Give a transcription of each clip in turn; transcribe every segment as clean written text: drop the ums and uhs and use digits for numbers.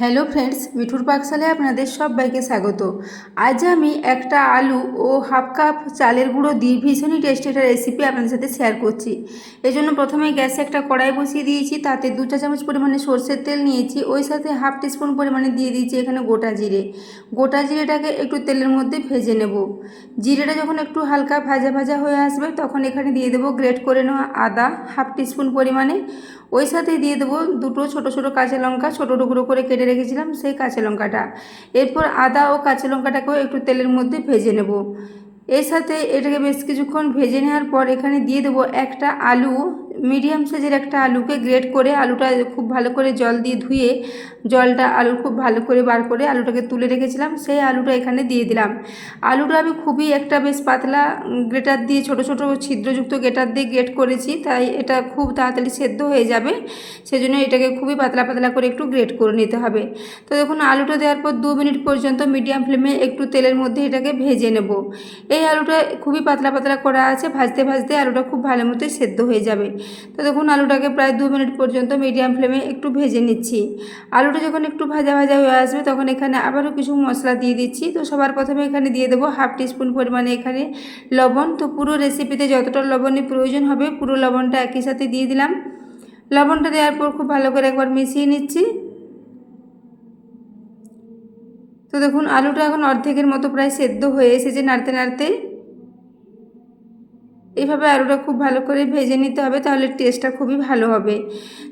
Hello friends, মিঠুর পাকশালায় আপনাদের সবাইকে স্বাগত। আজ আমি একটা আলু ও হাফ কাপ চালের গুঁড়ো দিয়ে ভীষণই টেস্টি একটা রেসিপি আপনাদের সাথে শেয়ার করছি। এই জন্য প্রথমে গ্যাসে একটা কড়াই বসিয়ে দিয়েছি, তাতে 2 চা চামচ পরিমাণে সর্ষের তেল নিয়েছি, ওই সাথে হাফ টিস্পুন পরিমাণে দিয়ে দিয়েছি এখানে গোটা জিরে। গোটা জিরেটাকে একটু তেলের মধ্যে ভেজে নেব। জিরেটা যখন একটু হালকা ভাজা ভাজা হয়ে আসবে তখন এখানে দিয়ে দেবো গ্রেট করে নেওয়া আদা হাফ টিস্পুন পরিমাণে। ওই সাথে দিয়ে দেবো দুটো ছোট ছোট কাঁচা লঙ্কা, ছোটো টুকরো করে কেটে রেখেছিলাম সেই কাঁচা লঙ্কাটা। এরপর আদা ও কাঁচা লঙ্কাটাকেও একটু তেলের মধ্যে ভেজে নেব। এর সাথে এটাকে বেশ কিছুক্ষণ ভেজে নেওয়ার পর এখানে দিয়ে দেবো একটা আলু, মিডিয়াম সাইজের একটা আলুকে গ্রেট করে, আলুটা খুব ভালো করে জল দিয়ে ধুয়ে জলটা আলুর খুব ভালো করে বার করে আলুটাকে তুলে রেখেছিলাম, সেই আলুটা এখানে দিয়ে দিলাম। আলুটা আমি খুবই একটা বেশ পাতলা গ্রেটার দিয়ে, ছোট ছোট ছিদ্রযুক্ত গ্রেটার দিয়ে গ্রেট করেছি, তাই এটা খুব তাড়াতাড়ি সেদ্ধ হয়ে যাবে। সেজন্য এটাকে খুবই পাতলা পাতলা করে একটু গ্রেট করে নিতে হবে। তো দেখুন, আলুটা দেওয়ার পর 2 মিনিট পর্যন্ত মিডিয়াম ফ্লেমে একটু তেলের মধ্যে এটাকে ভেজে নেব। এই আলুটা খুবই পাতলা পাতলা করা আছে, ভাজতে ভাজতে আলুটা খুব ভালো মতো সেদ্ধ হয়ে যাবে। তো দেখুন, আলুটাকে প্রায় 2 মিনিট পর্যন্ত মিডিয়াম ফ্লেমে একটু ভেজে নিচ্ছি। আলুটা যখন একটু ভাজা ভাজা হয়ে আসবে তখন এখানে আবারও কিছু মশলা দিয়ে দিচ্ছি। তো সবার প্রথমে এখানে দিয়ে দেবো হাফ টিস্পুন পরিমাণে এখানে লবণ। তো পুরো রেসিপিতে যতটা লবণের প্রয়োজন হবে পুরো লবণটা একই সাথে দিয়ে দিলাম। লবণটা দেওয়ার পর খুব ভালো করে একবার মিশিয়ে নিচ্ছি। তো দেখুন, আলুটা এখন অর্ধেকের মতো প্রায় সেদ্ধ হয়ে এসেছে। নাড়তে নাড়তে এইভাবে আলুটা খুব ভালো করে ভেজে নিতে হবে, তাহলে টেস্টটা খুবই ভালো হবে।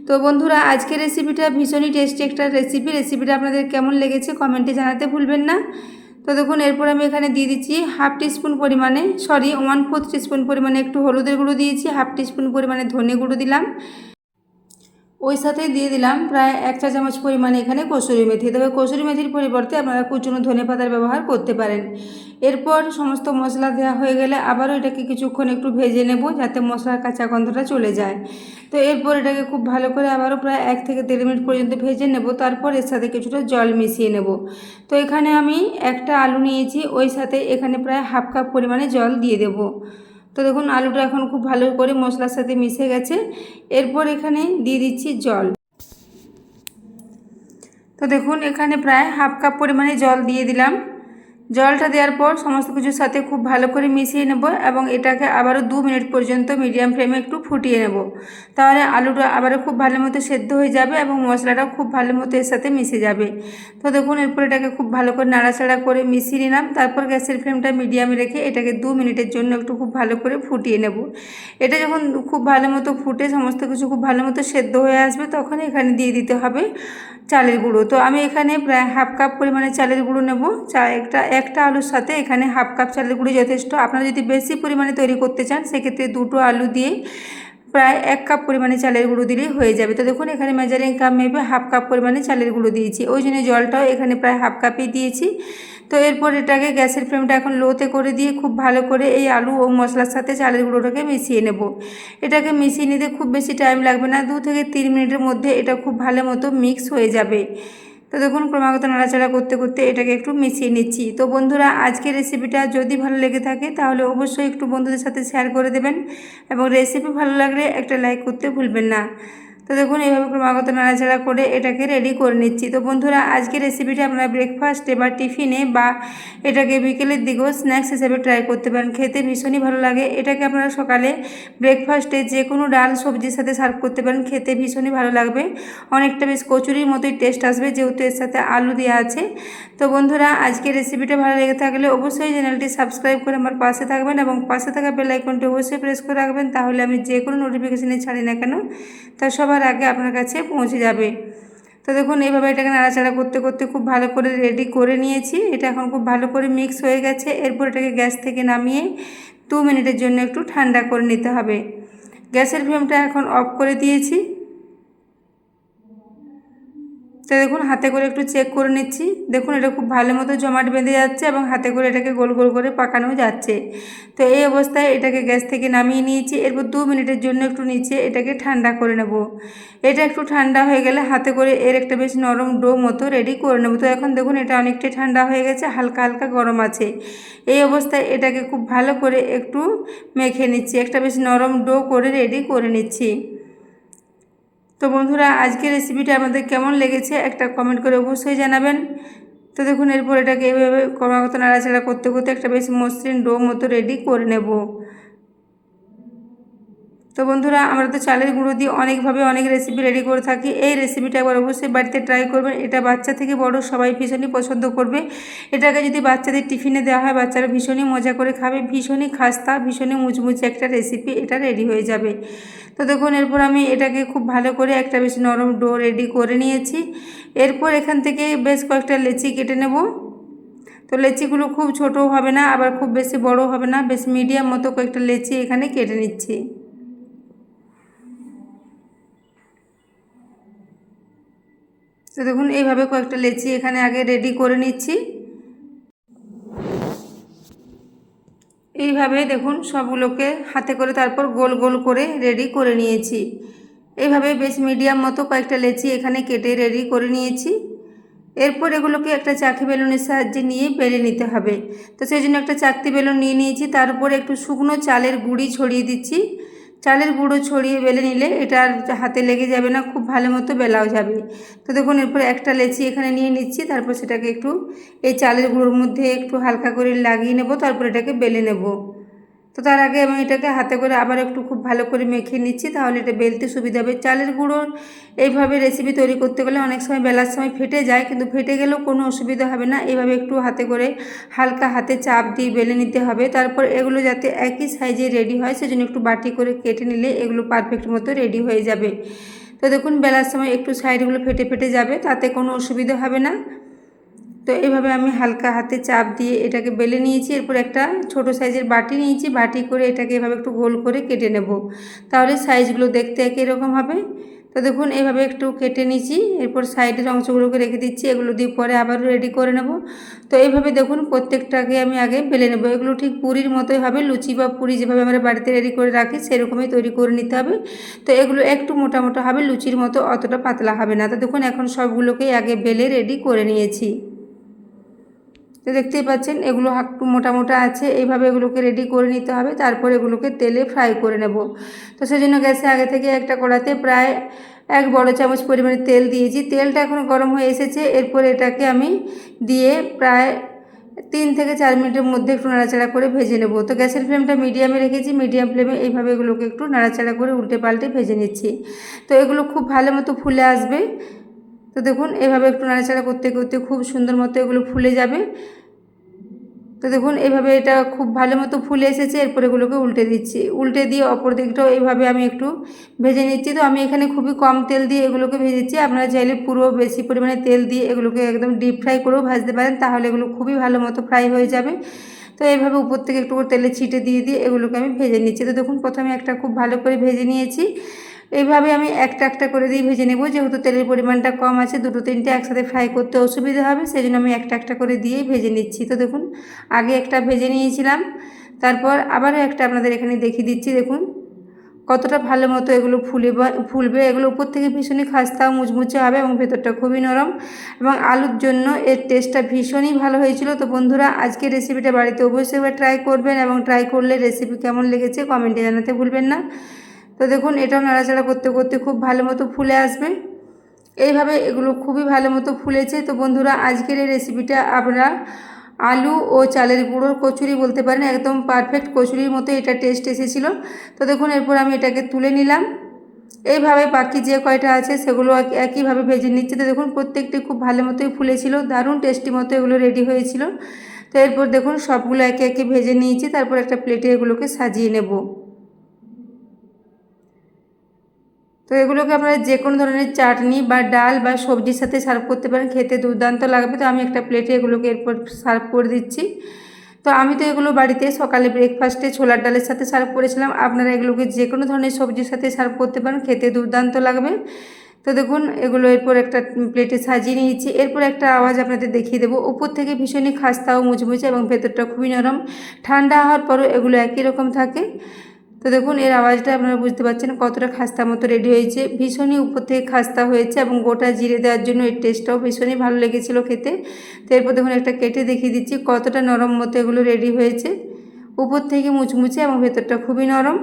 তো বন্ধুরা, আজকের রেসিপিটা ভীষণই টেস্টি একটা রেসিপিটা আপনাদের কেমন লেগেছে কমেন্টে জানাতে ভুলবেন না। তো দেখুন, এরপর আমি এখানে দিয়ে দিচ্ছি হাফ টিস্পুন পরিমাণে 1/4 টিস্পুন পরিমাণে একটু হলুদের গুঁড়ো দিয়েছি, হাফ টিস্পুন পরিমাণে ধনে গুঁড়ো দিলাম। ওই সাথে দিয়ে দিলাম প্রায় 1 চা চামচ পরিমাণে এখানে কসুরি মেথি। তবে কসুরি মেথির পরিবর্তে আপনারা কুচনো ধনে পাতার ব্যবহার করতে পারেন। এরপর সমস্ত মশলা দেওয়া হয়ে গেলে আবারও এটাকে কিছুক্ষণ একটু ভেজে নেব, যাতে মশলার কাঁচা গন্ধটা চলে যায়। তো এরপর এটাকে খুব ভালো করে আবারও প্রায় 1 থেকে 1.5 মিনিট পর্যন্ত ভেজে নেব। তারপর এর সাথে কিছুটা জল মিশিয়ে নেব। তো এখানে আমি একটা আলু নিয়েছি, ওই সাথে এখানে প্রায় হাফ কাপ পরিমাণে জল দিয়ে দেব। তো দেখুন, আলুটা এখন খুব ভালো করে মশলার সাথে মিশে গেছে। এরপর এখানে দিয়ে দিচ্ছি জল। তো দেখুন, এখানে প্রায় হাফ কাপ পরিমাণে জল দিয়ে দিলাম। জলটা দেওয়ার পর সমস্ত কিছুর সাথে খুব ভালো করে মিশিয়ে নেব এবং এটাকে আবারও 2 মিনিট পর্যন্ত মিডিয়াম ফ্লেমে একটু ফুটিয়ে নেব। তাহলে আলুটা আবারও খুব ভালো মতো সেদ্ধ হয়ে যাবে এবং মশলাটাও খুব ভালো মতো এর সাথে মিশে যাবে। তো দেখুন, এরপর এটাকে খুব ভালো করে নাড়াচাড়া করে মিশিয়ে নিলাম। তারপর গ্যাসের ফ্লেমটা মিডিয়ামে রেখে এটাকে 2 মিনিটের জন্য একটু খুব ভালো করে ফুটিয়ে নেব। এটা যখন খুব ভালো মতো ফুটে সমস্ত কিছু খুব ভালো মতো সেদ্ধ হয়ে আসবে তখন এখানে দিয়ে দিতে হবে চালের গুঁড়ো। তো আমি এখানে প্রায় হাফ কাপ পরিমাণে চালের গুঁড়ো নেব। একটা আলুর সাথে এখানে হাফ কাপ চালের গুঁড়ো যথেষ্ট। আপনারা যদি বেশি পরিমাণে তৈরি করতে চান সেক্ষেত্রে 2টো আলু দিয়ে প্রায় 1 কাপ পরিমাণে চালের গুঁড়ো দিলেই হয়ে যাবে। তো দেখুন, এখানে মেজারিং কাপ মেপে হাফ কাপ পরিমাণে চালের গুঁড়ো দিয়েছি, ওই জন্য জলটাও এখানে প্রায় হাফ কাপই দিয়েছি। তো এরপর এটাকে গ্যাসের ফ্লেমটা এখন লোতে করে দিয়ে খুব ভালো করে এই আলু ও মশলার সাথে চালের গুঁড়োটাকে মিশিয়ে নেব। এটাকে মিশিয়ে নিতে খুব বেশি টাইম লাগবে না, 2 থেকে 3 মিনিটের মধ্যে এটা খুব ভালো মতো মিক্স হয়ে যাবে। তো দেখুন, ক্রমাগত নাড়াচাড়া করতে করতে এটাকে একটু মিশিয়ে নিচ্ছি। তো বন্ধুরা, আজকের রেসিপিটা যদি ভালো লেগে থাকে তাহলে অবশ্যই একটু বন্ধুদের সাথে শেয়ার করে দেবেন এবং রেসিপি ভালো লাগলে একটা লাইক করতে ভুলবেন না। তো দেখুন, এইভাবে ক্রমাগত নাড়াচাড়া করে এটাকে রেডি করে নিচ্ছি। তো বন্ধুরা, আজকের রেসিপিটা আপনারা ব্রেকফাস্টে বা টিফিনে বা এটাকে বিকেলের দিকেও স্ন্যাক্স হিসেবে ট্রাই করতে পারেন, খেতে ভীষণই ভালো লাগে। এটাকে আপনারা সকালে ব্রেকফাস্টে যে কোনো ডাল সবজির সাথে সার্ভ করতে পারেন, খেতে ভীষণই ভালো লাগবে। অনেকটা বেশ কচুরির মতোই টেস্ট আসবে, যেহেতু এর সাথে আলু দেওয়া আছে। তো বন্ধুরা, আজকের রেসিপিটা ভালো লেগে থাকলে অবশ্যই চ্যানেলটি সাবস্ক্রাইব করে আমার পাশে থাকবেন এবং পাশে থাকা বেল আইকনটি অবশ্যই প্রেস করে রাখবেন, তাহলে আমি যে কোনো নোটিফিকেশানে ছাড়ি না কেন তা সবার আগে আপনার কাছে পৌঁছে যাবে। তো দেখুন, এইভাবে এটাকে নাড়াচাড়া করতে করতে খুব ভালো করে রেডি করে নিয়েছি। এটা এখন খুব ভালো করে মিক্স হয়ে গেছে। এরপর এটাকে গ্যাস থেকে নামিয়ে 2 মিনিটের জন্য একটু ঠান্ডা করে নিতে হবে। গ্যাসের ফ্লেমটা এখন অফ করে দিয়েছি। তো দেখুন, হাতে করে একটু চেক করে নিচ্ছি। দেখুন, এটা খুব ভালো মতো জমাট বেঁধে যাচ্ছে এবং হাতে করে এটাকে গোল গোল করে পাকানো যাচ্ছে। তো এই অবস্থায় এটাকে গ্যাস থেকে নামিয়ে নিয়েছি। এরপর 2 মিনিটের জন্য একটু নিচে এটাকে ঠান্ডা করে নেব। এটা একটু ঠান্ডা হয়ে গেলে হাতে করে এর একটা বেশ নরম ডো মতো রেডি করে নেব। তো এখন দেখুন, এটা অনেকটাই ঠান্ডা হয়ে গেছে, হালকা হালকা গরম আছে। এই অবস্থায় এটাকে খুব ভালো করে একটু মেখে নিচ্ছি, একটা বেশ নরম ডো করে রেডি করে নিচ্ছি। তো বন্ধুরা, আজকের রেসিপিটা আপনাদের কেমন লেগেছে একটা কমেন্ট করে অবশ্যই জানাবেন। তো দেখুন, এরপর এটাকে এইভাবে ক্রমাগত নাড়াচাড়া করতে করতে একটা বেশ মসৃণ ডো মতো রেডি করে নেব। তো বন্ধুরা, আমরা তো চালের গুঁড়ো দিয়ে অনেকভাবে অনেক রেসিপি রেডি করে থাকি। এই রেসিপিটা একবার অবশ্যই বাড়িতে ট্রাই করবেন। এটা বাচ্চা থেকে বড় সবাই ভীষণই পছন্দ করবে। এটাকে যদি বাচ্চাদের টিফিনে দেওয়া হয়, বাচ্চারা ভীষণই মজা করে খাবে। ভীষণই খাস্তা, ভীষণই মুচমুচে একটা রেসিপি এটা রেডি হয়ে যাবে। তো দেখুন, এরপর আমি এটাকে খুব ভালো করে একটা বেশ নরম ডো রেডি করে নিয়েছি। এরপর এখান থেকে বেশ কয়েকটা লেচি কেটে নেব। তো লেচিগুলো খুব ছোটও হবে না, আবার খুব বেশি বড় হবে না, বেশ মিডিয়াম মতো কয়েকটা লেচি এখানে কেটে নিচ্ছি। তো দেখুন, এইভাবে কয়েকটা লেচি এখানে আগে রেডি করে নিচ্ছি। এইভাবে দেখুন সবগুলোকে হাতে করে তারপর গোল গোল করে রেডি করে নিয়েছি। এইভাবে বেশ মিডিয়াম মতো কয়েকটা লেচি এখানে কেটে রেডি করে নিয়েছি। এরপর এগুলোকে একটা চাকি বেলুনের সাহায্যে নিয়ে বেলে নিতে হবে। তো সেই জন্য একটা চাকতি বেলুন নিয়ে নিয়েছি, তার উপরে একটু শুকনো চালের গুঁড়ি ছড়িয়ে দিচ্ছি। চালের গুঁড়ো ছড়িয়ে বেলে নিলে এটা আর হাতে লেগে যাবে না, খুব ভালো মতো বেলাও যাবে। তো দেখুন, এরপর একটা লেচি এখানে নিয়ে নিচ্ছি, তারপর সেটাকে একটু এই চালের গুঁড়োর মধ্যে একটু হালকা করে লাগিয়ে নেব, তারপর এটাকে বেলে নেব। তো তার আগে আমি এটাকে হাতে করে আবার একটু খুব ভালো করে মেখে নিচ্ছি, তাহলে এটা বেলতে সুবিধা হবে। চালের গুঁড়োর এইভাবে রেসিপি তৈরি করতে গেলে অনেক সময় বেলার সময় ফেটে যায়, কিন্তু ফেটে গেলেও কোনো অসুবিধা হবে না। এইভাবে একটু হাতে করে হালকা হাতে চাপ দিয়ে বেলে নিতে হবে। তারপর এগুলো যাতে একই সাইজে রেডি হয় সেজন্য একটু বাটি করে কেটে নিলে এগুলো পারফেক্ট মতো রেডি হয়ে যাবে। তো দেখুন, বেলার সময় একটু সাইডগুলো ফেটে ফেটে যাবে, তাতে কোনো অসুবিধা হবে না। তো এইভাবে আমি হালকা হাতে চাপ দিয়ে এটাকে বেলে নিয়েছি। এরপর একটা ছোট সাইজের বাটি নিয়েছি, বাটি করে এটাকে এভাবে একটু গোল করে কেটে নেব, তাহলে সাইজগুলো দেখতে একই রকম হবে। তো দেখুন, এইভাবে একটু কেটে নিয়েছি। এরপর সাইডের অংশগুলোকে রেখে দিচ্ছি, এগুলো দিয়ে পরে আবারও রেডি করে নেব। তো এইভাবে দেখুন প্রত্যেকটাকে আমি আগে বেলে নেব। এগুলো ঠিক পুরির মতোই হবে, লুচি বা পুরি যেভাবে আমরা বাড়িতে রেডি করে রাখি সেরকমই তৈরি করে নিতে হবে। তো এগুলো একটু মোটা মোটা হবে, লুচির মতো অতটা পাতলা হবে না। তো দেখুন, এখন সবগুলোকেই আগে বেলে রেডি করে নিয়েছি। তো দেখতেই পাচ্ছেন এগুলো একটু মোটা মোটা আছে, এইভাবে এগুলোকে রেডি করে নিতে হবে। তারপর এগুলোকে তেলে ফ্রাই করে নেব। তো সেজন্য গ্যাসে আগে থেকে একটা কড়াতে প্রায় 1 বড় চামচ পরিমাণে তেল দিয়েছি। তেলটা এখন গরম হয়ে এসেছে। এরপর এটাকে আমি দিয়ে প্রায় 3 থেকে 4 মিনিটের মধ্যে একটু নাড়াচাড়া করে ভেজে নেব। তো গ্যাসের ফ্লেমটা মিডিয়ামে রেখেছি, মিডিয়াম ফ্লেমে এইভাবে এগুলোকে একটু নাড়াচাড়া করে উল্টে পাল্টে ভেজে নিচ্ছি। তো এগুলো খুব ভালো মতো ফুলে আসবে। তো দেখুন, এভাবে একটু নাড়াচাড়া করতে করতে খুব সুন্দর মতো এগুলো ফুলে যাবে। তো দেখুন, এইভাবে এটা খুব ভালো মতো ফুলে এসেছে। এরপর এগুলোকে উল্টে দিচ্ছি, উল্টে দিয়ে অপর দিকটাও এইভাবে আমি একটু ভেজে নিচ্ছি। তো আমি এখানে খুবই কম তেল দিয়ে এগুলোকে ভেজেছি, আপনারা চাইলে পুরো বেশি পরিমাণে তেল দিয়ে এগুলোকে একদম ডিপ ফ্রাই করেও ভাজতে পারেন, তাহলে এগুলো খুবই ভালো মতো ফ্রাই হয়ে যাবে। তো এইভাবে উপর থেকে একটু করে তেলে ছিটে দিয়ে দিয়ে এগুলোকে আমি ভেজে নিচ্ছি। তো দেখুন, প্রথমে একটা খুব ভালো করে ভেজে নিয়েছি। এইভাবে আমি একটা একটা করে দিয়ে ভেজে নেব, যেহেতু তেলের পরিমাণটা কম আছে, দুটো তিনটে একসাথে ফ্রাই করতে অসুবিধা হবে, সেই জন্য আমি একটা একটা করে দিয়েই ভেজে নিচ্ছি। তো দেখুন, আগে একটা ভেজে নিয়েছিলাম, তারপর আবারও একটা আপনাদের এখানে দেখিয়ে দিচ্ছি। দেখুন কতটা ভালো মতো এগুলো ফুলবে। এগুলো উপর থেকে ভীষণই খাস্তা মুচমুচে হবে এবং ভেতরটা খুবই নরম, এবং আলুর জন্য এর টেস্টটা ভীষণই ভালো হয়েছিল। তো বন্ধুরা, আজকের রেসিপিটা বাড়িতে অবশ্যই একবার ট্রাই করবেন, এবং ট্রাই করলে রেসিপি কেমন লেগেছে কমেন্টে জানাতে ভুলবেন না। তো দেখুন, এটাও নাড়াচাড়া করতে করতে খুব ভালো মতো ফুলে আসবে। এইভাবে এগুলো খুবই ভালো মতো ফুলেছে। তো বন্ধুরা, আজকের এই রেসিপিটা আপনারা আলু ও চালের গুঁড়োর কচুরি বলতে পারেন, একদম পারফেক্ট কচুরির মতো এটা টেস্ট এসেছিলো। তো দেখুন, এরপর আমি এটাকে তুলে নিলাম। এইভাবে বাকি যে কয়টা আছে সেগুলো একইভাবে ভেজে নিচ্ছি। তো দেখুন, প্রত্যেকটি খুব ভালো মতোই ফুলেছিল, দারুণ টেস্টি মতো এগুলো রেডি হয়েছিল। তো এরপর দেখুন সবগুলো একে একে ভেজে নিয়েছি, তারপর একটা প্লেটে এগুলোকে সাজিয়ে নেব। তো এগুলোকে আপনারা যে কোনো ধরনের চাটনি বা ডাল বা সবজির সাথে সার্ভ করতে পারেন, খেতে দুর্দান্ত লাগবে। তো আমি একটা প্লেটে এগুলোকে এরপর সার্ভ করে দিচ্ছি। তো আমি তো এগুলো বাড়িতে সকালে ব্রেকফাস্টে ছোলার ডালের সাথে সার্ভ করেছিলাম, আপনারা এগুলোকে যে কোনো ধরনের সবজির সাথে সার্ভ করতে পারেন, খেতে দুর্দান্ত লাগবে। তো দেখুন, এগুলো এরপর একটা প্লেটে সাজিয়ে নিয়েছি। এরপর একটা আওয়াজ আপনাদের দেখিয়ে দেবো। উপর থেকে ভীষণই খাস্তা ও মুচমুচে এবং ভেতরটা খুবই নরম, ঠান্ডা হওয়ার পরও এগুলো একই রকম থাকে। তো দেখুন, এর আওয়াজটা আপনারা বুঝতে পারছেন কতটা খাস্তা মতো রেডি হয়েছে, ভীষণই উপর থেকে খাস্তা হয়েছে, এবং গোটা জিরে দেওয়ার জন্য এর টেস্টটাও ভীষণই ভালো লেগেছিলো খেতে। তো এরপর দেখুন একটা কেটে দেখিয়ে দিচ্ছি কতটা নরম মতো এগুলো রেডি হয়েছে, উপর থেকে মুচমুচে এবং ভেতরটা খুবই নরম।